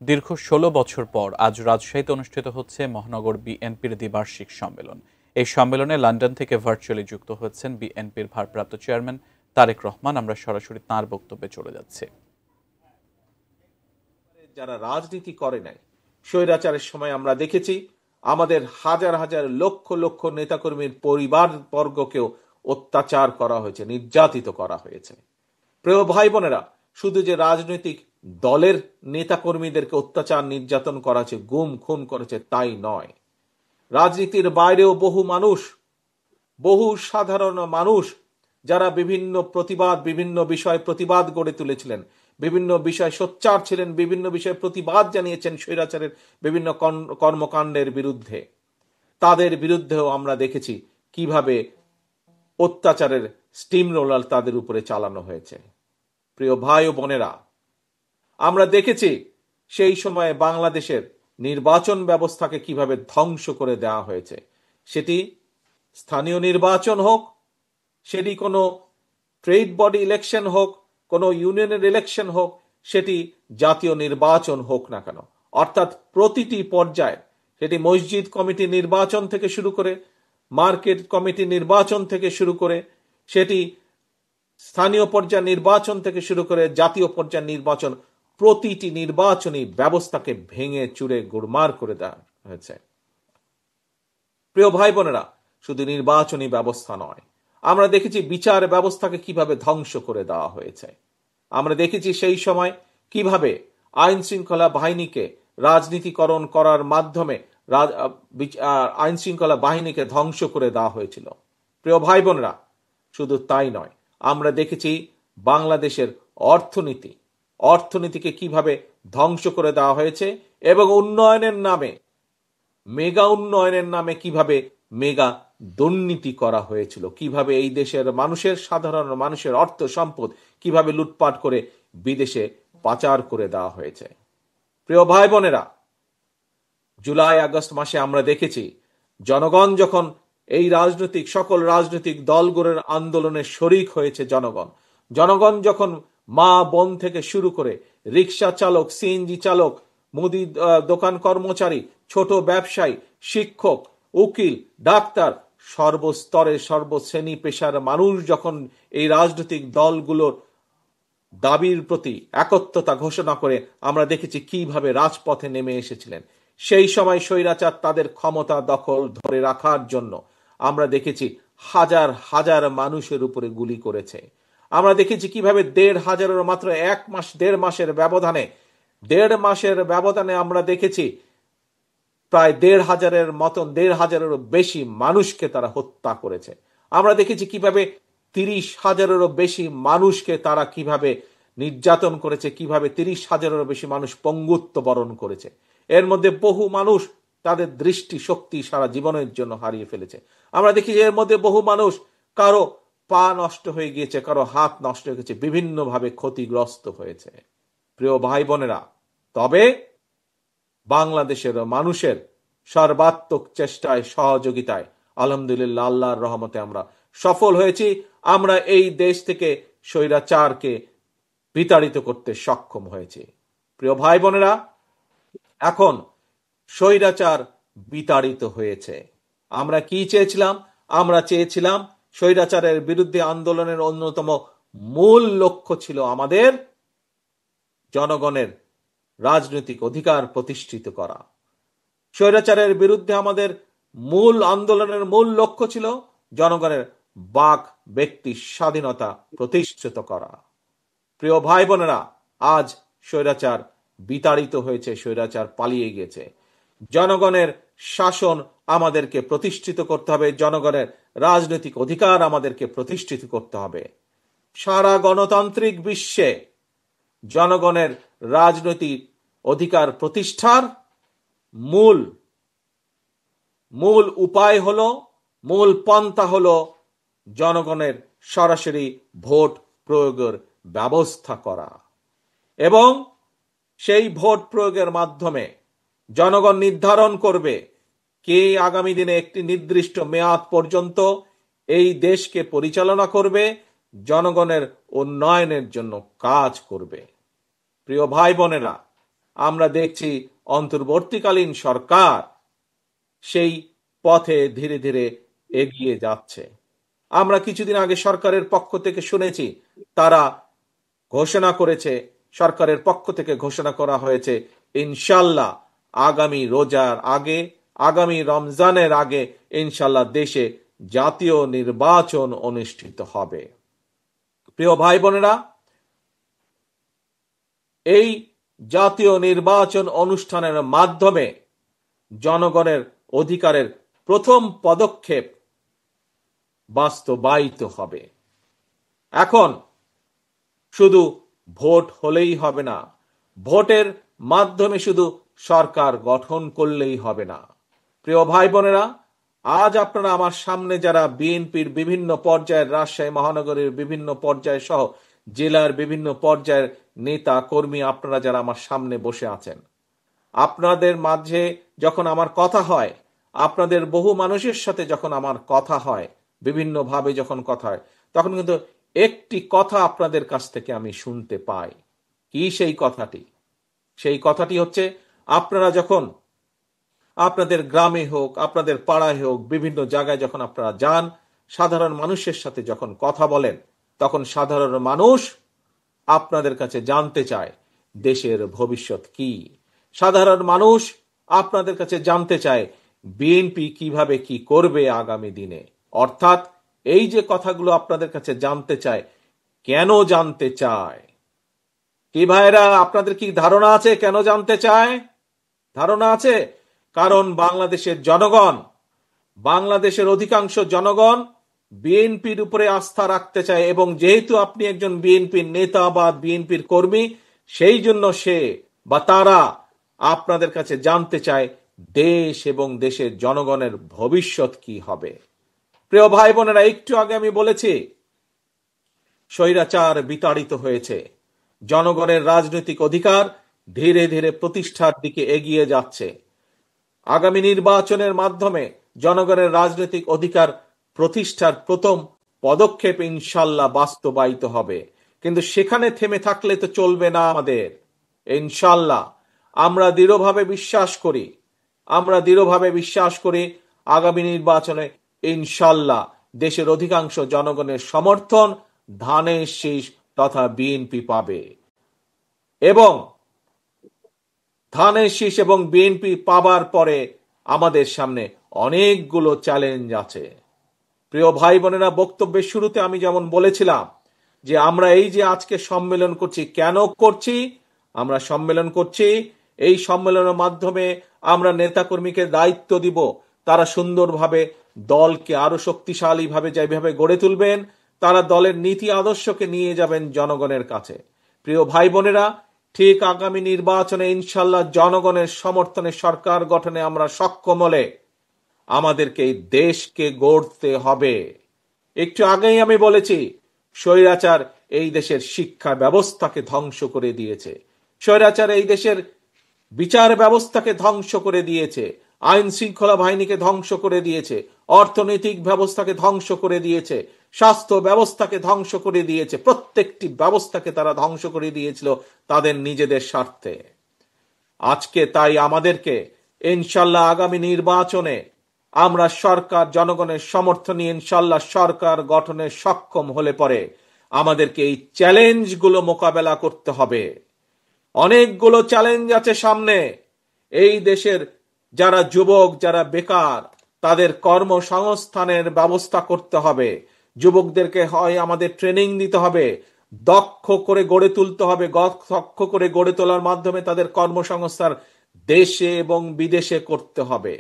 দীর্ঘ ১৬ বছর পর আজ রাজশাহীতে অনুষ্ঠিত হচ্ছে মহানগর বিএনপির দ্বিবার্ষিক সম্মেলন। এই সম্মেলনে লন্ডন থেকে ভার্চুয়ালি যুক্ত হচ্ছেন বিএনপির ভারপ্রাপ্ত চেয়ারম্যান তারেক রহমান। আমরা সরাসরি তাঁর বক্তব্যে চলে যাচ্ছি। যারা রাজনীতি করে নাই, স্বৈরাচারের সময় আমরা দেখেছি আমাদের হাজার হাজার লক্ষ লক্ষ নেতাকর্মীর পরিবার বর্গকেও অত্যাচার করা হয়েছে, নির্যাতিত করা হয়েছে। প্রিয় ভাই বোনেরা, শুধু যে রাজনৈতিক দলের নেতাকর্মীদেরকে অত্যাচার নির্যাতন করা হয়েছে, গুম খুন করেছে তাই নয়। রাজনীতির বাইরেও বহু মানুষ, বহু সাধারণ মানুষ যারা বিভিন্ন বিষয় প্রতিবাদ গড়ে তুলেছিলেন, বিভিন্ন বিষয় সোচ্চার ছিলেন, বিভিন্ন বিষয়ে প্রতিবাদ জানিয়েছেন স্বৈরাচারের বিভিন্ন কর্মকাণ্ডের বিরুদ্ধে, তাদের বিরুদ্ধেও আমরা দেখেছি কিভাবে অত্যাচারের স্টিম রোলার তাদের উপরে চালানো হয়েছে। প্রিয় ভাই ও বোনেরা, আমরা দেখেছি সেই সময়ে বাংলাদেশের নির্বাচন ব্যবস্থাকে কিভাবে ধ্বংস করে দেওয়া হয়েছে। সেটি স্থানীয় নির্বাচন হোক, সেটি কোনো ট্রেড বডি ইলেকশন হোক, কোনো ইউনিয়নের ইলেকশন হোক, সেটি জাতীয় নির্বাচন হোক না কেন, অর্থাৎ প্রতিটি পর্যায়ে, সেটি মসজিদ কমিটি নির্বাচন থেকে শুরু করে, মার্কেট কমিটি নির্বাচন থেকে শুরু করে, সেটি স্থানীয় পর্যায়ে নির্বাচন থেকে শুরু করে জাতীয় পর্যায়ে নির্বাচন, প্রতিটি নির্বাচনী ব্যবস্থাকে ভেঙে চুরে গোড়মার করে দেওয়া হয়েছে। প্রিয় ভাই বোনেরা, শুধু নির্বাচনী ব্যবস্থা নয়, আমরা দেখেছি বিচার ব্যবস্থাকে কিভাবে ধ্বংস করে দেওয়া হয়েছে। আমরা দেখেছি সেই সময় কিভাবে আইন শৃঙ্খলা বাহিনীকে রাজনীতিকরণ করার মাধ্যমে আইন শৃঙ্খলা বাহিনীকে ধ্বংস করে দেওয়া হয়েছিল। প্রিয় ভাই বোনেরা, শুধু তাই নয়, আমরা দেখেছি বাংলাদেশের অর্থনীতিকে কিভাবে ধ্বংস করে দেওয়া হয়েছে এবং উন্নয়নের নামে, মেগা উন্নয়নের নামে কিভাবে মেগা দুর্নীতি করা হয়েছিল, কিভাবে এই দেশের মানুষের, সাধারণ মানুষের অর্থ সম্পদ কিভাবে লুটপাট করে বিদেশে পাচার করে দেওয়া হয়েছে। প্রিয় ভাই বোনেরা, জুলাই আগস্ট মাসে আমরা দেখেছি জনগণ যখন এই সকল রাজনৈতিক দলগুলোর আন্দোলনে শরিক হয়েছে, জনগণ যখন মা বোন থেকে শুরু করে রিক্সা চালক, সিএনজি চালক, মুদি দোকান কর্মচারী, ছোট ব্যবসায়ী, শিক্ষক, উকিল, ডাক্তার, সর্বস্তরের সর্বশ্রেণী পেশার মানুষ যখন এই রাজনৈতিক দলগুলোর দাবির প্রতি একত্রতা ঘোষণা করে, আমরা দেখেছি কিভাবে রাজপথে নেমে এসেছিলেন। সেই সময় স্বৈরাচার তাদের ক্ষমতা দখল ধরে রাখার জন্য আমরা দেখেছি হাজার হাজার মানুষের উপরে গুলি করেছে। আমরা দেখেছি কিভাবে মাত্র 1 মাসের ব্যবধানে আমরা দেখেছি প্রায় 1,500-1,500-এরও বেশি মানুষকে তারা হত্যা করেছে। আমরা দেখেছি কিভাবে 30,000-এরও বেশি মানুষকে তারা কিভাবে নির্যাতন করেছে, কিভাবে 30,000-এরও বেশি মানুষ পঙ্গুত্ব বরণ করেছে। এর মধ্যে বহু মানুষ তাদের দৃষ্টি শক্তি সারা জীবনের জন্য হারিয়ে ফেলেছে। আমরা দেখি এর মধ্যে বহু মানুষ, কারো পা নষ্ট হয়ে গিয়েছে, কারো হাত নষ্ট হয়ে গেছে, বিভিন্নভাবে ক্ষতিগ্রস্ত হয়েছে। প্রিয় ভাই বোনেরা, তবে বাংলাদেশের মানুষের সর্বাত্মক চেষ্টায়, সহযোগিতায় আলহামদুলিল্লাহ, আল্লাহর রহমতে আমরা সফল হয়েছি। আমরা এই দেশ থেকে স্বৈরাচারকে বিতাড়িত করতে সক্ষম হয়েছি। প্রিয় ভাই বোনেরা, এখন স্বৈরাচার বিতাড়িত হয়েছে। আমরা কি চেয়েছিলাম? আমরা চেয়েছিলাম স্বৈরাচারের বিরুদ্ধে আন্দোলনের অন্যতম মূল লক্ষ্য ছিল আমাদের জনগণের রাজনৈতিক অধিকার প্রতিষ্ঠিত করা। স্বৈরাচারের বিরুদ্ধে আমাদের আন্দোলনের মূল লক্ষ্য ছিল জনগণের বাক ব্যক্তি স্বাধীনতা প্রতিষ্ঠিত করা। প্রিয় ভাই বোনেরা, আজ স্বৈরাচার বিতাড়িত হয়েছে, স্বৈরাচার পালিয়ে গেছে। জনগণের শাসন আমাদেরকে প্রতিষ্ঠিত করতে হবে, জনগণের রাজনৈতিক অধিকার আমাদেরকে প্রতিষ্ঠিত করতে হবে। সারা গণতান্ত্রিক বিশ্বে জনগণের রাজনৈতিক অধিকার প্রতিষ্ঠার মূল উপায় হলো, মূল পন্থা হলো জনগণের সরাসরি ভোট প্রয়োগের ব্যবস্থা করা। এবং সেই ভোট প্রয়োগের মাধ্যমে জনগণ নির্ধারণ করবে কে আগামী দিনে একটি নির্দিষ্ট মেয়াদ পর্যন্ত এই দেশকে পরিচালনা করবে, জনগণের উন্নয়নের জন্য কাজ করবে। প্রিয় ভাই বোনেরা, আমরা দেখছি অন্তর্বর্তীকালীন সরকার সেই পথে ধীরে ধীরে এগিয়ে যাচ্ছে। আমরা কিছুদিন আগে সরকারের পক্ষ থেকে শুনেছি, তারা ঘোষণা করেছে, সরকারের পক্ষ থেকে ঘোষণা করা হয়েছে ইনশাল্লাহ আগামী রোজার আগে, আগামী রমজানের আগে ইনশাল্লাহ দেশে জাতীয় নির্বাচন অনুষ্ঠিত হবে। প্রিয় ভাই বোনেরা, এই জাতীয় নির্বাচন অনুষ্ঠানের মাধ্যমে জনগণের অধিকারের প্রথম পদক্ষেপ বাস্তবায়িত হবে। এখন শুধু ভোট হলেই হবে না, ভোটের মাধ্যমে শুধু সরকার গঠন করলেই হবে না। প্রিয় ভাই বোনেরা, আজ আপনারা আমার সামনে যারা বিএনপির বিভিন্ন পর্যায়ের, রাজশাহী মহানগরীর বিভিন্ন পর্যায় সহ জেলার বিভিন্ন পর্যায়ের নেতা কর্মী, আপনারা যারা আমার সামনে বসে আছেন, আপনাদের মাঝে যখন আমার কথা হয়, আপনাদের বহু মানুষের সাথে যখন আমার কথা হয়, বিভিন্নভাবে যখন কথা হয়, তখন কিন্তু একটি কথা আপনাদের কাছ থেকে আমি শুনতে পাই। কি সেই কথাটি? সেই কথাটি হচ্ছে, আপনারা যখন আপনাদের গ্রামে হোক, আপনাদের পাড়ায় হোক, বিভিন্ন জায়গায় যখন আপনারা যান, সাধারণ মানুষের সাথে যখন কথা বলেন, তখন সাধারণ মানুষ আপনাদের কাছে জানতে চায় দেশের ভবিষ্যৎ কি। সাধারণ মানুষ আপনাদের কাছে জানতে চায় বিএনপি কিভাবে কি করবে আগামী দিনে। অর্থাৎ এই যে কথাগুলো আপনাদের কাছে জানতে চায়, কেন জানতে চায়? কি ভাইরা, আপনাদের কি ধারণা আছে কেন জানতে চায়? ধারণা আছে? কারণ বাংলাদেশের জনগণ, বাংলাদেশের অধিকাংশ জনগণ বিএনপির উপরে আস্থা রাখতে চায়, এবং যেহেতু আপনি একজন বিএনপির নেতা বা বিএনপির কর্মী, সেই জন্য সে বা তারা আপনাদের কাছে জানতে চায় দেশ এবং দেশের জনগণের ভবিষ্যৎ কি হবে। প্রিয় ভাই বোনেরা, একটু আগে আমি বলেছি স্বৈরাচার বিতাড়িত হয়েছে, জনগণের রাজনৈতিক অধিকার ধীরে ধীরে প্রতিষ্ঠার দিকে এগিয়ে যাচ্ছে। আগামী নির্বাচনের মাধ্যমে জনগণের রাজনৈতিক অধিকার প্রতিষ্ঠার প্রথম পদক্ষেপ ইনশাল্লাহ বাস্তবায়িত হবে। কিন্তু সেখানে থেমে থাকলে তো চলবে না আমাদের। ইনশাল্লাহ আমরা দৃঢ়ভাবে বিশ্বাস করি আগামী নির্বাচনে ইনশাল্লাহ দেশের অধিকাংশ জনগণের সমর্থন ধানের শীষ তথা বিএনপি পাবে, এবং ধানের শীষ এবং বিএনপি পাবার পরে আমাদের সামনে অনেকগুলো চ্যালেঞ্জ আছে। প্রিয় ভাই বোনেরা, বক্তব্যের শুরুতে আমি যেমন বলেছিলাম যে আমরা এই যে আজকে সম্মেলন করছি, কেন করছি? আমরা সম্মেলন করছি, এই সম্মেলনের মাধ্যমে আমরা নেতাকর্মীকে দায়িত্ব দিব, তারা সুন্দরভাবে দলকে আরো শক্তিশালীভাবে যেভাবে গড়ে তুলবেন, তারা দলের নীতি আদর্শকে নিয়ে যাবেন জনগণের কাছে। প্রিয় ভাই বোনেরা, ঠিক আগামী নির্বাচনে ইনশাল্লাহ জনগণের সমর্থনে সরকার গঠনে আমরা সক্ষম হলে আমাদেরকে এই দেশকে গড়তে হবে। একটু আগেই আমি বলেছি, স্বৈরাচার এই দেশের শিক্ষা ব্যবস্থাকে ধ্বংস করে দিয়েছে, স্বৈরাচার এই দেশের বিচার ব্যবস্থাকে ধ্বংস করে দিয়েছে, আইন শৃঙ্খলা বাহিনীকে ধ্বংস করে দিয়েছে, অর্থনৈতিক ব্যবস্থাকে ধ্বংস করে দিয়েছে, স্বাস্থ্য ব্যবস্থাকে ধ্বংস করে দিয়েছে। প্রত্যেকটি ব্যবস্থাকে তারা ধ্বংস করে দিয়েছিল তাদের নিজেদের স্বার্থে। আজকে তাই আমাদেরকে ইনশাল্লাহ আগামী নির্বাচনে আমরা সরকার, জনগণের সমর্থনে ইনশাল্লাহ সরকার গঠনে সক্ষম হলে পরে আমাদেরকে এই চ্যালেঞ্জগুলো মোকাবেলা করতে হবে। অনেকগুলো চ্যালেঞ্জ আছে সামনে। এই দেশের যারা যুবক, যারা বেকার, তাদের কর্মসংস্থানের ব্যবস্থা করতে হবে। যুবকদেরকে হয় আমাদের ট্রেনিং দিতে হবে, দক্ষ করে গড়ে তুলতে হবে। দক্ষ করে গড়ে তোলার মাধ্যমে তাদের কর্মসংস্থান দেশে এবং বিদেশে করতে হবে।